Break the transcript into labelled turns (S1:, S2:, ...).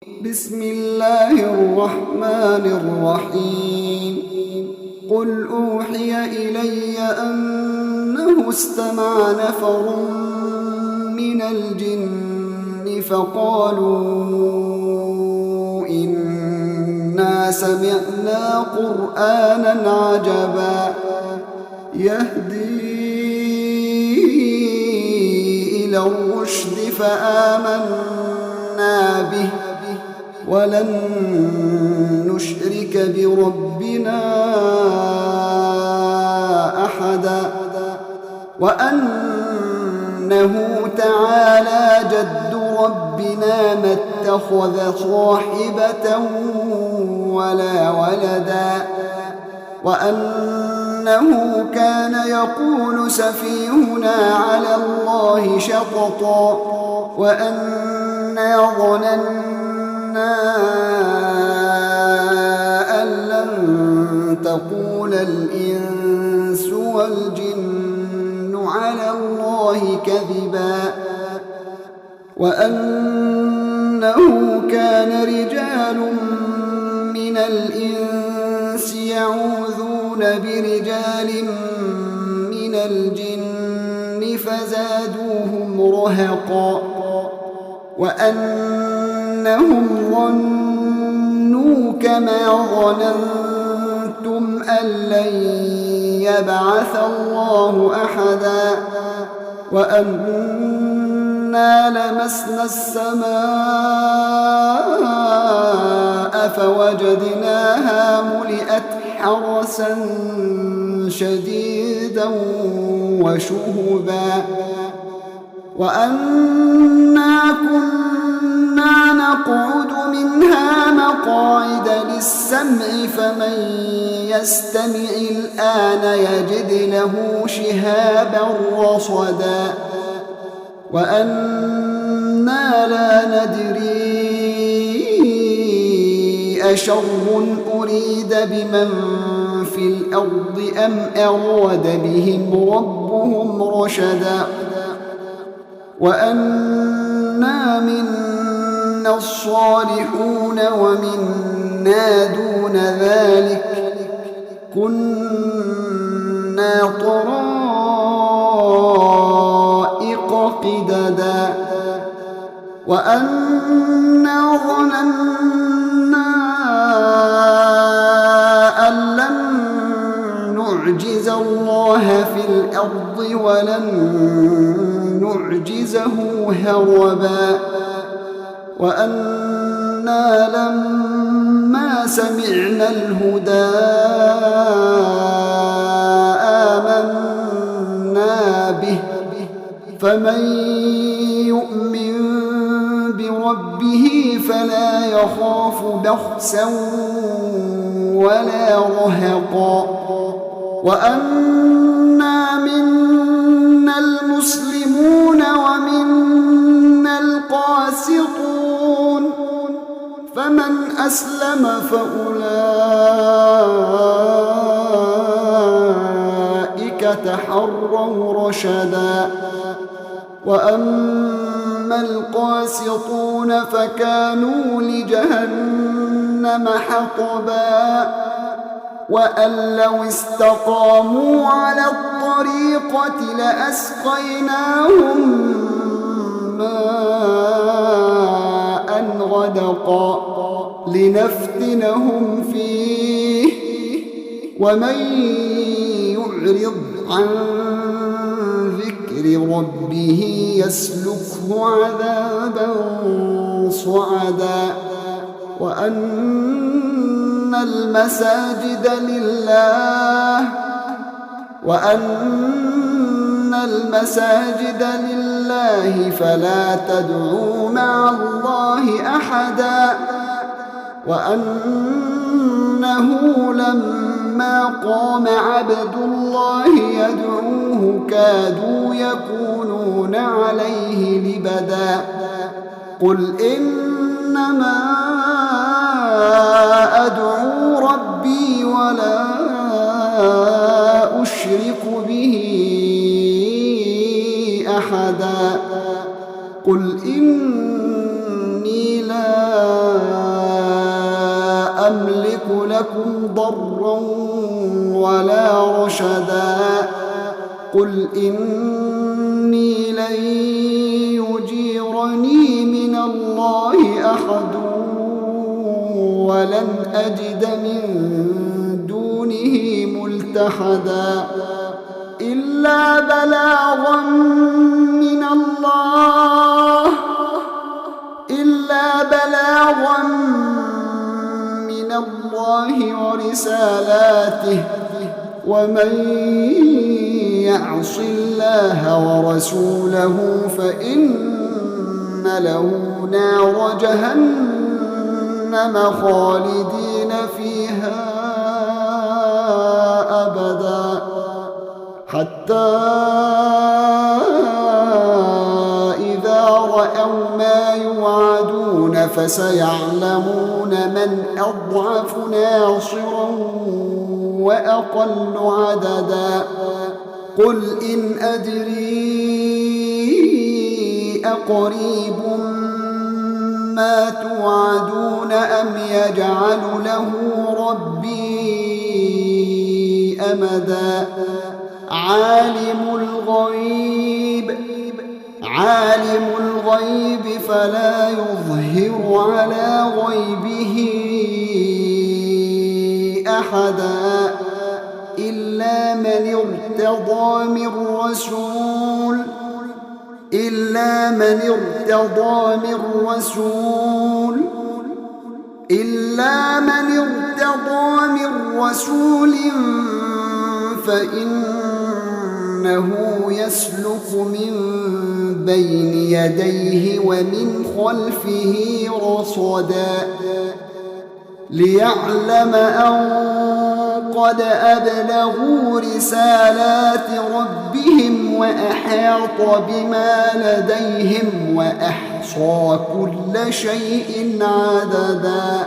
S1: بسم الله الرحمن الرحيم قل أوحي إلي أنه استمع نفر من الجن فقالوا إنا سمعنا قرآنا عجبا يهدي إلى الرشد فآمنا به ولن نشرك بربنا أحدا وأنه تعالى جد ربنا ما اتخذ صاحبة ولا ولدا وأنه كان يقول سفيهنا على الله شططا وأنا ظننا أن لن تقول الإنس والجن على الله كذبا وأنه كان رجال من الإنس يعوذون برجال من الجن فزادوهم رهقا وأنهم ظنوا كما ظننتم أن لن يبعث الله أحدا وأنا لمسنا السماء فوجدناها ملئت حرسا شديدا وشهبا وأنا كنا نقعد منها مقاعد للسمع فمن يستمع الآن يجد له شهابا رصدا وأنا لا ندري أشر أريد بمن في الأرض أم أراد بهم ربهم رشدا وأنا منا الصالحون ومنا دون ذلك كنا طرائق قددا وأنا ظننا أن لن نعجز الله في الأرض ولن نعجزه هربا وأنا لما سمعنا الهدى آمنا به فمن يؤمن بربه فلا يخاف بخسا ولا رهقا وأنا منا المسلمون ومنا القاسطون فمن أسلم فأولئك تحروا رشدا وأما القاسطون فكانوا لجهنم حطبا وأن لو استقاموا على الطريقة لأسقيناهم ماء غدقا لنفتنهم فيه ومن يعرض عن ذكر ربه يسلكه عذابا صعدا وأن المساجد لله فلا تدعوا مع الله أحدا وأنه لما قام عبد الله يدعوه كادوا يكونون عليه لبدا قل إنما أدعو ربي ولا أشرك به أحدا قل إني لا لكم ضرا ولا رشدا قل إني لن يجيرني من الله أحد ولن أجد من دونه ملتحدا إلا بلاغا من الله ورسالاته ومن يعص الله ورسوله فإن له نار جهنم خالدين فيها أبدا حتى إذا رأوا ما يوعدون فسيعلمون من أضعف ناصرا وأقل عددا قل إن أدري أقريب ما توعدون أم يجعل له ربي أمدا عالم الغيب فلا يظهر على غيبه أحدا إلا من ارتضى من رسول فإنه يسلك من بين يديه ومن خلفه رصدا ليعلم أن قد أبلغوا رسالات ربهم وأحاط بما لديهم وأحصى كل شيء عددا